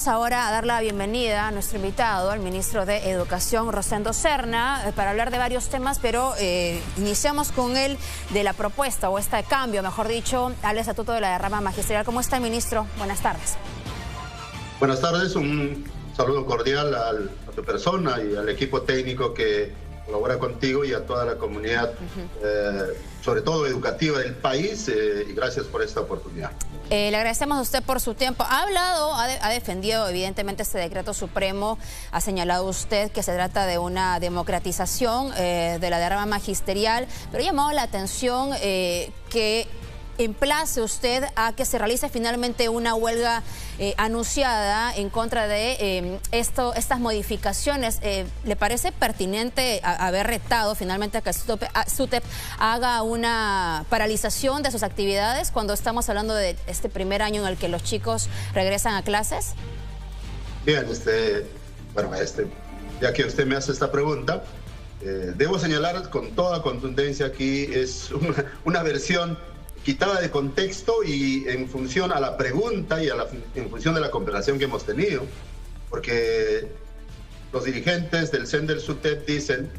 Ahora a dar la bienvenida a nuestro invitado, al ministro de Educación, Rosendo Serna, para hablar de varios temas, pero iniciamos con él de la propuesta o este cambio, mejor dicho, al estatuto de la derrama magisterial. ¿Cómo está, ministro? Buenas tardes. Buenas tardes, un saludo cordial a tu persona y al equipo técnico que colabora contigo y a toda la comunidad, sobre todo educativa del país, y gracias por esta oportunidad. Le agradecemos a usted por su tiempo. Ha hablado, ha defendido evidentemente este decreto supremo, ha señalado usted que se trata de una democratización de la derrama magisterial, pero ha llamado la atención que emplace usted a que se realice finalmente una huelga anunciada en contra de estas modificaciones. ¿Le parece pertinente haber retado finalmente a que SUTEP haga una paralización de sus actividades cuando estamos hablando de este primer año en el que los chicos regresan a clases? Bien, ya que usted me hace esta pregunta, debo señalar con toda contundencia aquí es una versión quitada de contexto y en función a la pregunta y en función de la conversación que hemos tenido, porque los dirigentes del CEN del SUTEP dicen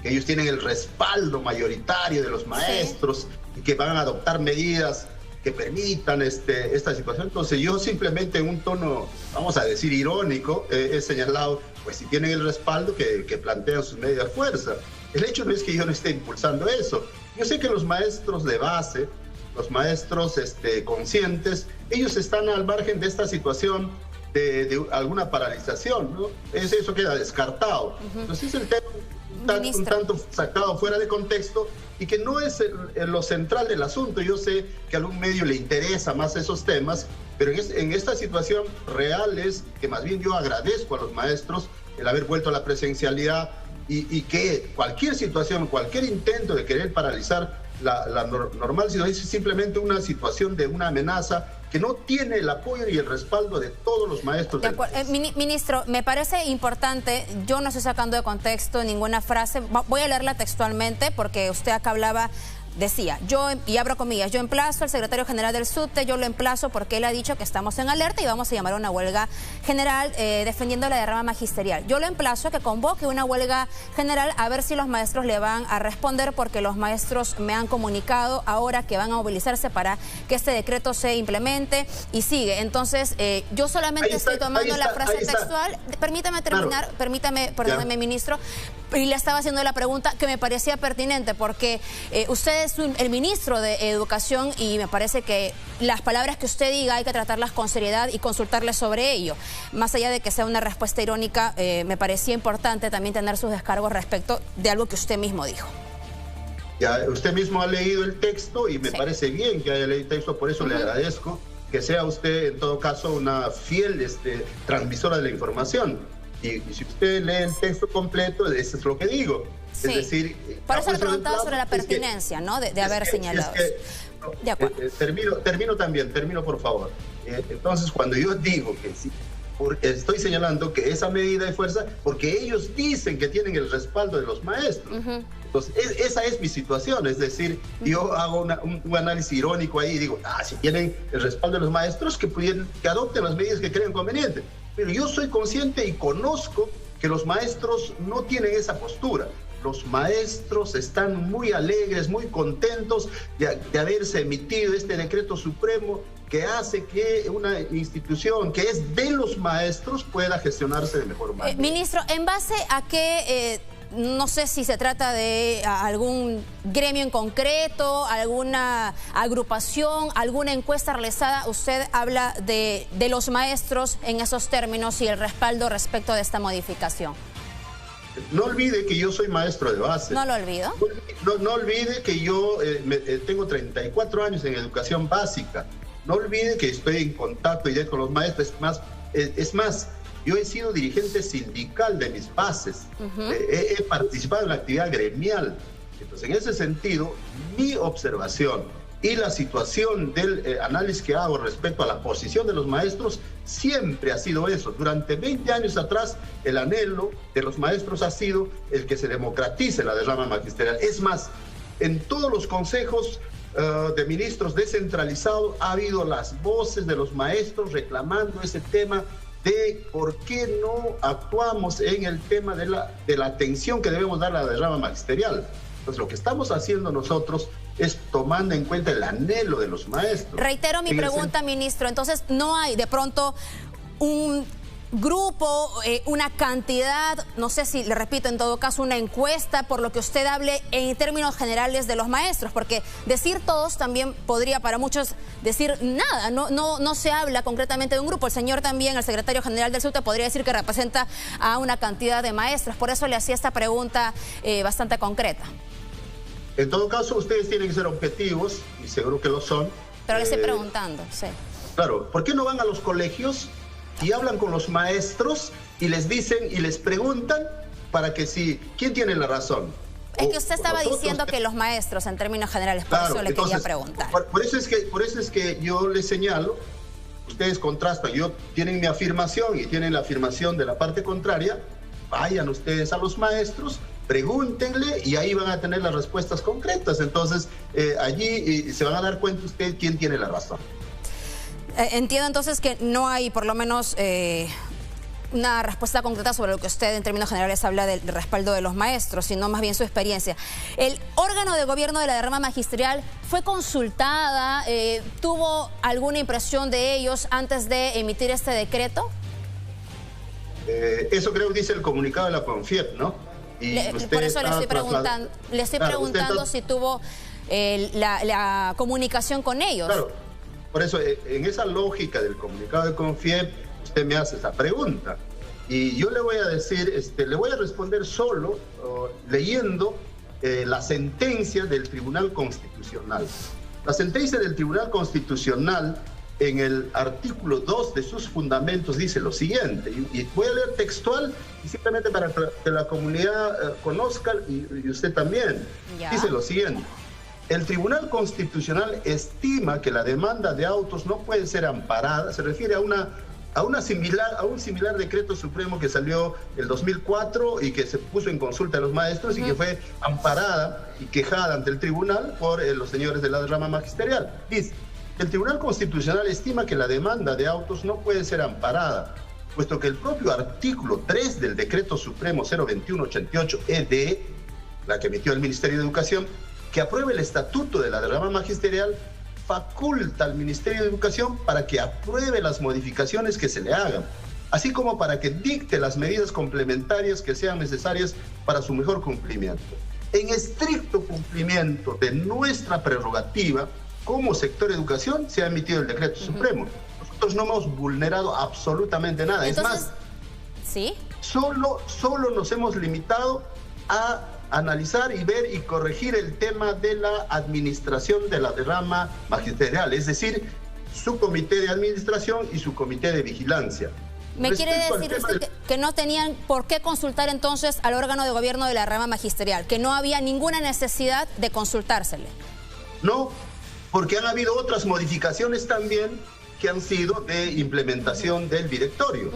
que ellos tienen el respaldo mayoritario de los maestros, sí, y que van a adoptar medidas que permitan esta situación. Entonces yo simplemente en un tono, vamos a decir, irónico, he señalado, pues si tienen el respaldo, que plantean sus medidas de fuerza. El hecho no es que yo no esté impulsando eso. Yo sé que los maestros de base, los maestros conscientes, ellos están al margen de esta situación de alguna paralización, ¿no? Eso queda descartado. Entonces el tema un tanto sacado fuera de contexto y que no es lo central del asunto. Yo sé que a algún medio le interesa más esos temas, pero en esta situación real es que más bien yo agradezco a los maestros el haber vuelto a la presencialidad y que cualquier situación, cualquier intento de querer paralizar la normal situación es simplemente una situación de una amenaza que no tiene el apoyo y el respaldo de todos los maestros. Ministro, me parece importante, yo no estoy sacando de contexto ninguna frase, voy a leerla textualmente porque usted acá hablaba, decía, y abro comillas, yo emplazo al secretario general del SUTE, yo lo emplazo porque él ha dicho que estamos en alerta y vamos a llamar a una huelga general defendiendo la derrama magisterial. Yo lo emplazo a que convoque una huelga general a ver si los maestros le van a responder, porque los maestros me han comunicado ahora que van a movilizarse para que este decreto se implemente y sigue. Entonces, yo solamente estoy tomando la frase textual. Permítame terminar, claro. Perdóneme, ministro, y le estaba haciendo la pregunta que me parecía pertinente porque usted es el ministro de Educación y me parece que las palabras que usted diga hay que tratarlas con seriedad y consultarle sobre ello. Más allá de que sea una respuesta irónica, me parecía importante también tener sus descargos respecto de algo que usted mismo dijo. Ya, usted mismo ha leído el texto y me parece bien que haya leído el texto, por eso le agradezco que sea usted en todo caso una fiel transmisora de la información. Y si usted lee el texto completo, eso es lo que digo. Sí. Es decir, por eso le preguntaba sobre la pertinencia, ¿no? De haber señalado. De acuerdo. Termino por favor. Entonces, cuando yo digo que sí, estoy señalando que esa medida de fuerza, porque ellos dicen que tienen el respaldo de los maestros. Entonces, esa es mi situación. Es decir, yo hago un análisis irónico ahí y digo, si tienen el respaldo de los maestros, que adopten las medidas que crean convenientes. Pero yo soy consciente y conozco que los maestros no tienen esa postura. Los maestros están muy alegres, muy contentos de haberse emitido este decreto supremo que hace que una institución que es de los maestros pueda gestionarse de mejor manera. Ministro, ¿en base a qué, no sé si se trata de algún gremio en concreto, alguna agrupación, alguna encuesta realizada, usted habla de los maestros en esos términos y el respaldo respecto de esta modificación? No olvide que yo soy maestro de base. No lo olvido. No olvide que yo tengo 34 años en educación básica. No olvide que estoy en contacto directo con los maestros. Es más, yo he sido dirigente sindical de mis bases. He participado en la actividad gremial. Entonces, en ese sentido, mi observación y la situación del análisis que hago respecto a la posición de los maestros siempre ha sido eso. Durante 20 años atrás, el anhelo de los maestros ha sido el que se democratice la derrama magisterial. Es más, en todos los consejos de ministros descentralizados ha habido las voces de los maestros reclamando ese tema de por qué no actuamos en el tema de la atención que debemos dar a la derrama magisterial. Entonces, lo que estamos haciendo nosotros es tomando en cuenta el anhelo de los maestros. Reitero mi pregunta, ministro. Entonces, ¿no hay de pronto un grupo, una cantidad, no sé si, le repito, en todo caso, una encuesta, por lo que usted hable en términos generales de los maestros? Porque decir todos también podría para muchos decir nada, no se habla concretamente de un grupo. El señor también, el secretario general del SUTE, podría decir que representa a una cantidad de maestros. Por eso le hacía esta pregunta bastante concreta. En todo caso, ustedes tienen que ser objetivos, y seguro que lo son. Pero le estoy preguntando, sí. Claro, ¿por qué no van a los colegios y hablan con los maestros y les dicen y les preguntan para que si, ¿quién tiene la razón? Es que usted estaba diciendo que los maestros, en términos generales, por eso le quería preguntar. Por eso es que yo les señalo, ustedes contrastan, tienen mi afirmación y tienen la afirmación de la parte contraria, vayan ustedes a los maestros, pregúntenle y ahí van a tener las respuestas concretas. Entonces, allí se van a dar cuenta ustedes quién tiene la razón. Entiendo entonces que no hay por lo menos una respuesta concreta sobre lo que usted en términos generales habla del respaldo de los maestros, sino más bien su experiencia. ¿El órgano de gobierno de la derrama magisterial fue consultada? ¿Tuvo alguna impresión de ellos antes de emitir este decreto? Eso creo que dice el comunicado de la CONFIEP, ¿no? Por eso le estoy preguntando si tuvo la comunicación con ellos. Claro, por eso en esa lógica del comunicado de CONFIEP usted me hace esa pregunta y yo le voy a decir, le voy a responder solo leyendo la sentencia del Tribunal Constitucional. La sentencia del Tribunal Constitucional en el artículo 2 de sus fundamentos dice lo siguiente, y voy a leer textual y simplemente para que la comunidad conozca y usted también. Ya. Dice lo siguiente: el Tribunal Constitucional estima que la demanda de autos no puede ser amparada, se refiere a un similar decreto supremo que salió el 2004 y que se puso en consulta a los maestros y que fue amparada y quejada ante el tribunal por los señores de la derrama magisterial. Dice: el Tribunal Constitucional estima que la demanda de autos no puede ser amparada, puesto que el propio artículo 3 del Decreto Supremo 02188-ED, la que emitió el Ministerio de Educación, que apruebe el estatuto de la derrama magisterial, faculta al Ministerio de Educación para que apruebe las modificaciones que se le hagan, así como para que dicte las medidas complementarias que sean necesarias para su mejor cumplimiento. En estricto cumplimiento de nuestra prerrogativa, como sector educación, se ha emitido el decreto supremo. Nosotros no hemos vulnerado absolutamente nada. Entonces, es más, ¿sí? solo nos hemos limitado a analizar y ver y corregir el tema de la administración de la derrama magisterial, es decir, su comité de administración y su comité de vigilancia. ¿Me quiere decir usted que no tenían por qué consultar entonces al órgano de gobierno de la derrama magisterial, que no había ninguna necesidad de consultársele? No, porque han habido otras modificaciones también que han sido de implementación del directorio.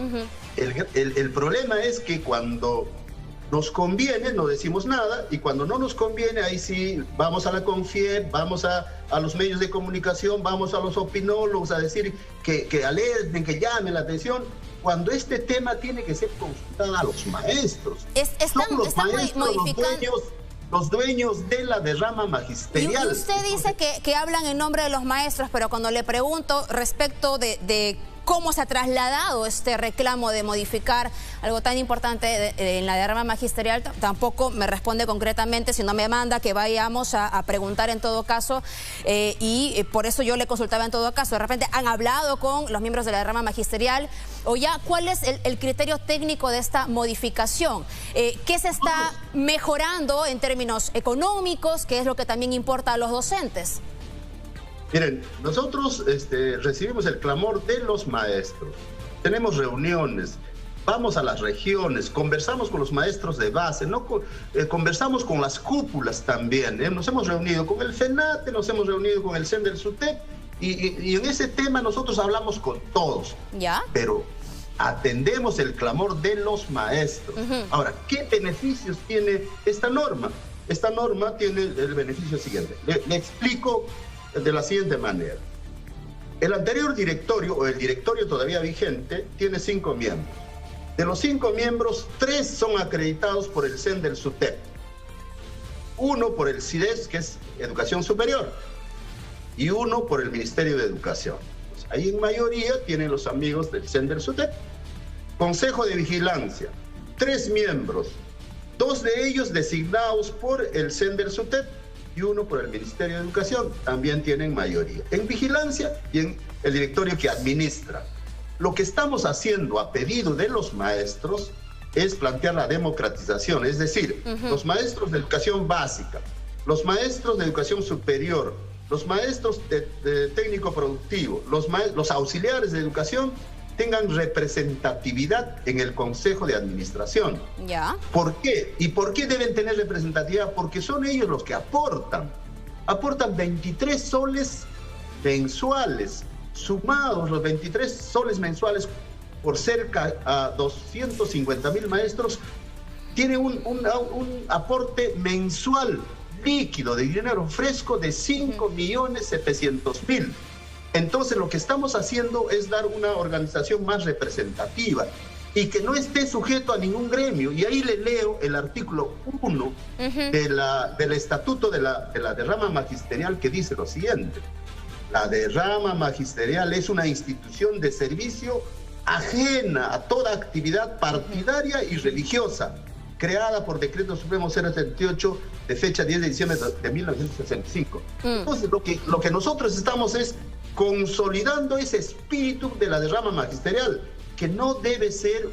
El problema es que cuando nos conviene no decimos nada y cuando no nos conviene ahí sí vamos a la CONFIEP, vamos a los medios de comunicación, vamos a los opinólogos a decir que alerten, que llamen la atención, cuando este tema tiene que ser consultado a los maestros. Son los maestros los dueños de la derrama magisterial. Y usted dice que hablan en nombre de los maestros, pero cuando le pregunto respecto de cómo se ha trasladado este reclamo de modificar algo tan importante en la derrama magisterial, tampoco me responde concretamente, sino me manda que vayamos a preguntar en todo caso, y por eso yo le consultaba en todo caso. De repente han hablado con los miembros de la derrama magisterial, o ya, ¿cuál es el criterio técnico de esta modificación? ¿Qué se está mejorando en términos económicos, que es lo que también importa a los docentes? Miren, nosotros recibimos el clamor de los maestros, tenemos reuniones, vamos a las regiones, conversamos con los maestros de base, conversamos con las cúpulas también, nos hemos reunido con el FENATE, nos hemos reunido con el CEN del SUTEP y en ese tema nosotros hablamos con todos, ¿ya? Pero atendemos el clamor de los maestros. Ahora, ¿qué beneficios tiene esta norma? Esta norma tiene el beneficio siguiente, le explico de la siguiente manera. El anterior directorio, o el directorio todavía vigente, tiene 5 miembros. De los 5 miembros, 3 son acreditados por el CEN del SUTEP. 1 por el CIDES, que es Educación Superior, y 1 por el Ministerio de Educación. Pues ahí en mayoría tienen los amigos del CEN del SUTEP. Consejo de Vigilancia, 3 miembros, 2 de ellos designados por el CEN del SUTEP y 1 por el Ministerio de Educación, también tienen mayoría. En Vigilancia y en el directorio que administra. Lo que estamos haciendo a pedido de los maestros es plantear la democratización, es decir, los maestros de educación básica, los maestros de educación superior, los maestros de técnico productivo, los auxiliares de educación tengan representatividad en el Consejo de Administración. ¿Ya? ¿Por qué? ¿Y por qué deben tener representatividad? Porque son ellos los que aportan. Aportan 23 soles mensuales, sumados los 23 soles mensuales por cerca a 250.000 maestros, tiene un aporte mensual líquido de dinero fresco de 5.700.000. Entonces lo que estamos haciendo es dar una organización más representativa y que no esté sujeto a ningún gremio. Y ahí le leo el artículo 1 del estatuto de la derrama magisterial, que dice lo siguiente: la derrama magisterial es una institución de servicio ajena a toda actividad partidaria y religiosa, creada por Decreto Supremo 078 de fecha 10 de diciembre de 1965. Entonces lo que nosotros estamos es consolidando ese espíritu de la derrama magisterial, que no debe ser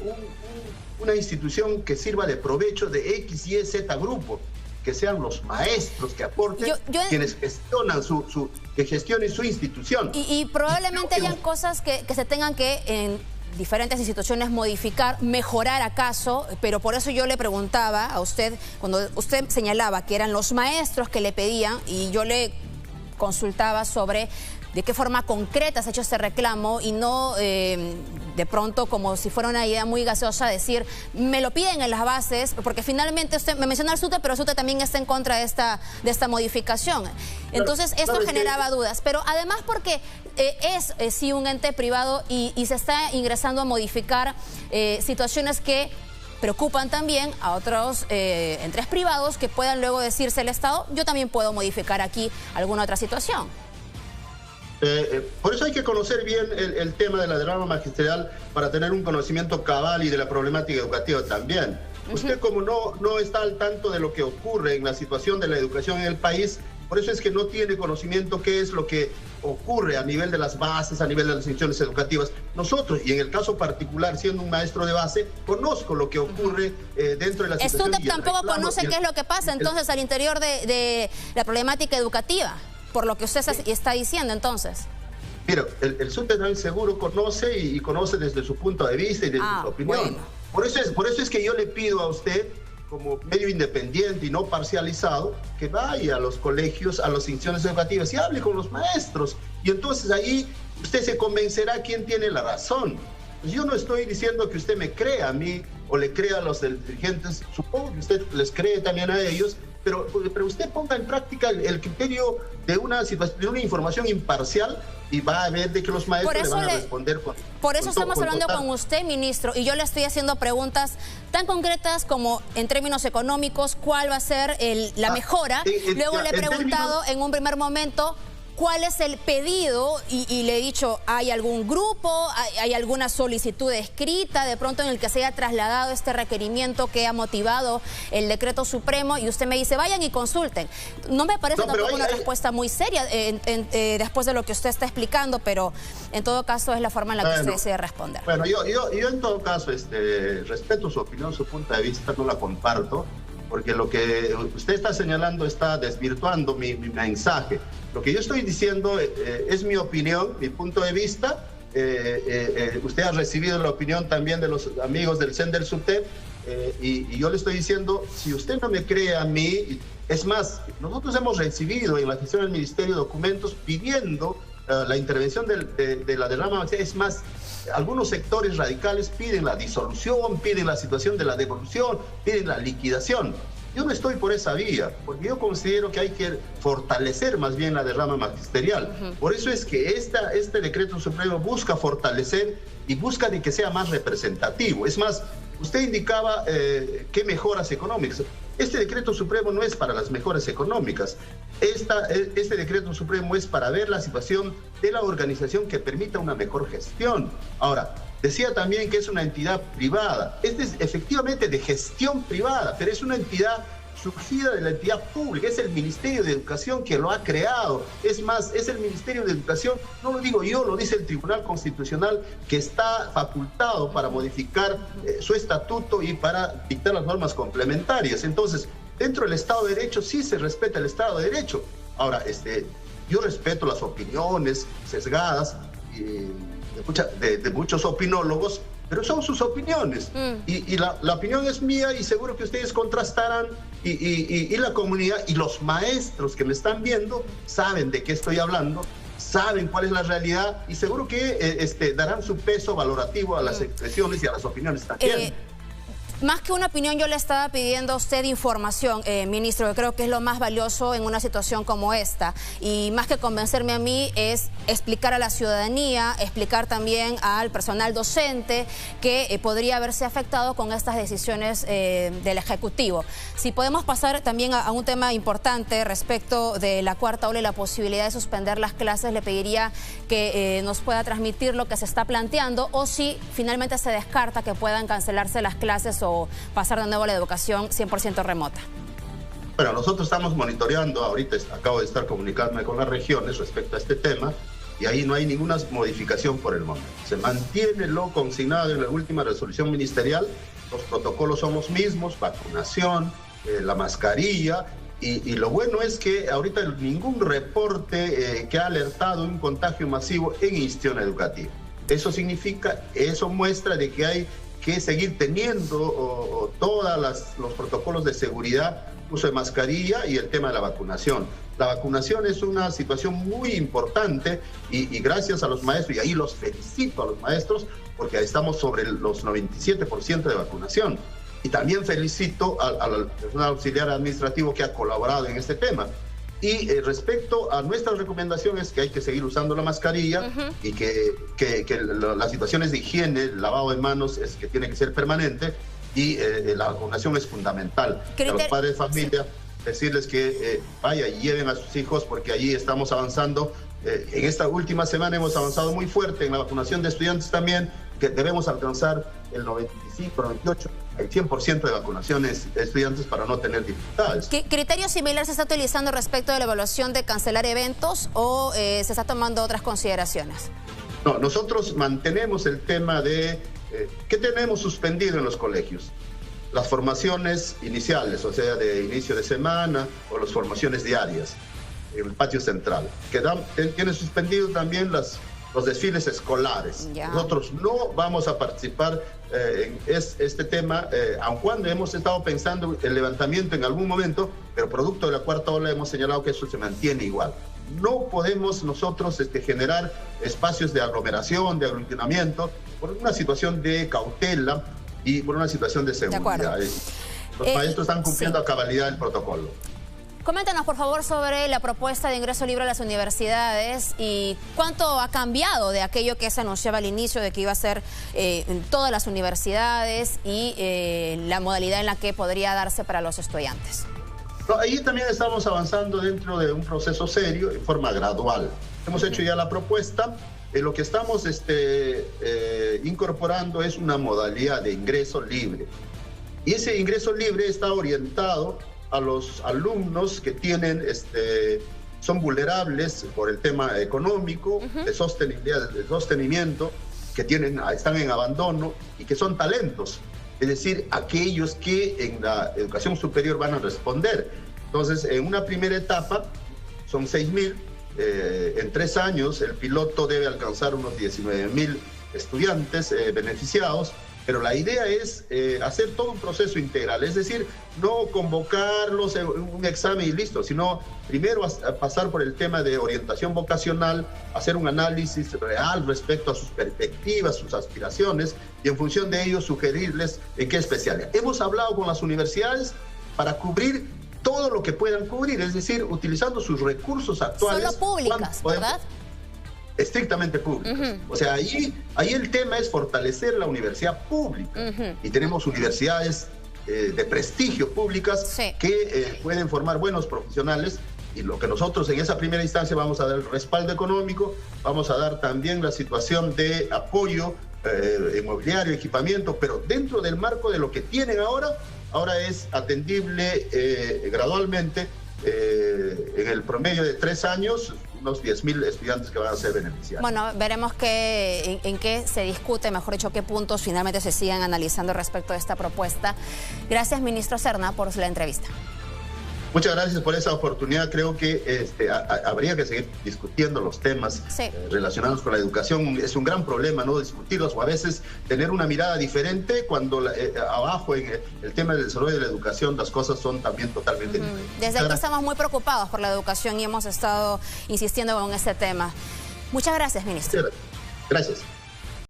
una institución que sirva de provecho de X, Y, Z grupo, que sean los maestros que aporten, quienes gestionan que gestionen su institución. Y probablemente hayan cosas que se tengan que en diferentes instituciones modificar, mejorar acaso, pero por eso yo le preguntaba a usted, cuando usted señalaba que eran los maestros que le pedían, y yo le consultaba sobre de qué forma concreta se ha hecho este reclamo y no de pronto como si fuera una idea muy gaseosa decir, me lo piden en las bases, porque finalmente usted me menciona el SUTE, pero el SUTE también está en contra de esta modificación. Entonces esto generaba dudas, pero además porque es sí un ente privado y se está ingresando a modificar situaciones que preocupan también a otros entes privados que puedan luego decirse el Estado, yo también puedo modificar aquí alguna otra situación. Por eso hay que conocer bien el tema de la derrama magisterial para tener un conocimiento cabal y de la problemática educativa también. Usted como no está al tanto de lo que ocurre en la situación de la educación en el país, por eso es que no tiene conocimiento qué es lo que ocurre a nivel de las bases, a nivel de las instituciones educativas. Nosotros, y en el caso particular, siendo un maestro de base, conozco lo que ocurre dentro de la situación. ¿SUTEP tampoco conoce qué es lo que pasa entonces al interior de la problemática educativa? Por lo que usted está diciendo, entonces. Mira, el SUTEP también seguro conoce y conoce desde su punto de vista y desde su opinión. Bueno. Por eso es que yo le pido a usted, como medio independiente y no parcializado, que vaya a los colegios, a las instituciones educativas y hable con los maestros. Y entonces ahí usted se convencerá quién tiene la razón. Pues yo no estoy diciendo que usted me crea a mí o le crea a los dirigentes, supongo que usted les cree también a ellos, pero usted ponga en práctica el criterio de una situación, de una información imparcial, y va a ver de que los maestros le van a responder por eso estamos hablando con usted, ministro, y yo le estoy haciendo preguntas tan concretas como en términos económicos, cuál va a ser la mejora. Luego le he preguntado en un primer momento cuál es el pedido y le he dicho, ¿hay algún grupo, hay alguna solicitud escrita de pronto en el que se haya trasladado este requerimiento que ha motivado el decreto supremo? Y usted me dice, vayan y consulten. No me parece tampoco una respuesta muy seria después de lo que usted está explicando, pero en todo caso es la forma en la que usted desea responder. Bueno, yo en todo caso respeto su opinión, su punto de vista, no la comparto, porque lo que usted está señalando está desvirtuando mi mensaje. Lo que yo estoy diciendo es mi opinión, mi punto de vista. Usted ha recibido la opinión también de los amigos del CEN del SUTEP, y yo le estoy diciendo, si usted no me cree a mí, es más, nosotros hemos recibido en la gestión del Ministerio documentos pidiendo la intervención de la derrama. Es más, algunos sectores radicales piden la disolución, piden la situación de la devolución, piden la liquidación. Yo no estoy por esa vía, porque yo considero que hay que fortalecer más bien la derrama magisterial. Por eso es que este decreto supremo busca fortalecer y busca de que sea más representativo. Es más, usted indicaba qué mejoras económicas. Este decreto supremo no es para las mejoras económicas. Este decreto supremo es para ver la situación de la organización que permita una mejor gestión. Ahora, decía también que es una entidad privada. Este es efectivamente de gestión privada, pero es una entidad surgida de la entidad pública. Es el Ministerio de Educación que lo ha creado. Es más, es el Ministerio de Educación, no lo digo yo, lo dice el Tribunal Constitucional, que está facultado para modificar su estatuto y para dictar las normas complementarias. Entonces, dentro del Estado de Derecho sí se respeta el Estado de Derecho. Ahora, yo respeto las opiniones sesgadas de muchos opinólogos, pero son sus opiniones. Y la opinión es mía y seguro que ustedes contrastarán y la comunidad y los maestros que me están viendo saben de qué estoy hablando, saben cuál es la realidad y seguro que darán su peso valorativo a las expresiones y a las opiniones también. Más que una opinión, yo le estaba pidiendo a usted información, ministro, que creo que es lo más valioso en una situación como esta. Y más que convencerme a mí, es explicar a la ciudadanía, explicar también al personal docente que podría haberse afectado con estas decisiones del Ejecutivo. Si podemos pasar también a un tema importante respecto de la cuarta ola y la posibilidad de suspender las clases, le pediría que nos pueda transmitir lo que se está planteando o si finalmente se descarta que puedan cancelarse las clases o pasar de nuevo a la educación 100% remota. Bueno, nosotros estamos monitoreando, ahorita acabo de estar comunicándome con las regiones respecto a este tema y ahí no hay ninguna modificación por el momento. Se mantiene lo consignado en la última resolución ministerial, los protocolos son los mismos, vacunación, la mascarilla y lo bueno es que ahorita ningún reporte que ha alertado un contagio masivo en institución educativa. Eso muestra de que hay que seguir teniendo todos los protocolos de seguridad, uso de mascarilla y el tema de la vacunación. La vacunación es una situación muy importante y gracias a los maestros, y ahí los felicito a los maestros, porque ahí estamos sobre los 97% de vacunación. Y también felicito al personal auxiliar administrativo que ha colaborado en este tema. Y respecto a nuestra recomendación es que hay que seguir usando la mascarilla y que las situaciones de higiene, el lavado de manos es que tiene que ser permanente y la vacunación es fundamental. A los padres de familia decirles que vaya y lleven a sus hijos porque allí estamos avanzando. En esta última semana hemos avanzado muy fuerte en la vacunación de estudiantes también, que debemos alcanzar el 95, 98, el 100% de vacunaciones de estudiantes para no tener dificultades. ¿Qué criterio similar se está utilizando respecto de la evaluación de cancelar eventos o se está tomando otras consideraciones? No, nosotros mantenemos el tema de ¿qué tenemos suspendido en los colegios? Las formaciones iniciales, o sea, de inicio de semana o las formaciones diarias en el patio central. Tiene suspendido también los desfiles escolares. Ya. Nosotros no vamos a participar en este tema, aun cuando hemos estado pensando el levantamiento en algún momento, pero producto de la cuarta ola hemos señalado que eso se mantiene igual. No podemos nosotros generar espacios de aglomeración, de aglutinamiento, por una situación de cautela y por una situación de seguridad. Los maestros están cumpliendo a cabalidad el protocolo. Coméntanos, por favor, sobre la propuesta de ingreso libre a las universidades y cuánto ha cambiado de aquello que se anunciaba al inicio de que iba a ser en todas las universidades y la modalidad en la que podría darse para los estudiantes. No, ahí también estamos avanzando dentro de un proceso serio, en forma gradual. Hemos hecho ya la propuesta. Lo que estamos incorporando es una modalidad de ingreso libre. Y ese ingreso libre está orientado a los alumnos que son vulnerables por el tema económico, de sostenibilidad, de sostenimiento, que están en abandono y que son talentos. Es decir, aquellos que en la educación superior van a responder. Entonces, en una primera etapa, son 6.000. En 3 años, el piloto debe alcanzar unos 19.000 estudiantes beneficiados. Pero la idea es hacer todo un proceso integral, es decir, no convocarlos en un examen y listo, sino primero pasar por el tema de orientación vocacional, hacer un análisis real respecto a sus perspectivas, sus aspiraciones, y en función de ello sugerirles en qué especialidad. Hemos hablado con las universidades para cubrir todo lo que puedan cubrir, es decir, utilizando sus recursos actuales. Solo públicas, ¿verdad? Estrictamente públicas. O sea, ahí el tema es fortalecer la universidad pública. Y tenemos universidades de prestigio públicas que pueden formar buenos profesionales, y lo que nosotros en esa primera instancia vamos a dar el respaldo económico, vamos a dar también la situación de apoyo inmobiliario, equipamiento, pero dentro del marco de lo que tienen ahora es atendible gradualmente en el promedio de 3 años, unos 10.000 estudiantes que van a ser beneficiarios. Bueno, veremos en qué se discute, mejor dicho, qué puntos finalmente se sigan analizando respecto de esta propuesta. Gracias, ministro Serna, por la entrevista. Muchas gracias por esa oportunidad. Creo que habría que seguir discutiendo los temas relacionados con la educación. Es un gran problema no discutirlos, o a veces tener una mirada diferente cuando abajo en el tema del desarrollo de la educación las cosas son también totalmente diferentes. Desde aquí estamos muy preocupados por la educación y hemos estado insistiendo en este tema. Muchas gracias, ministro. Gracias.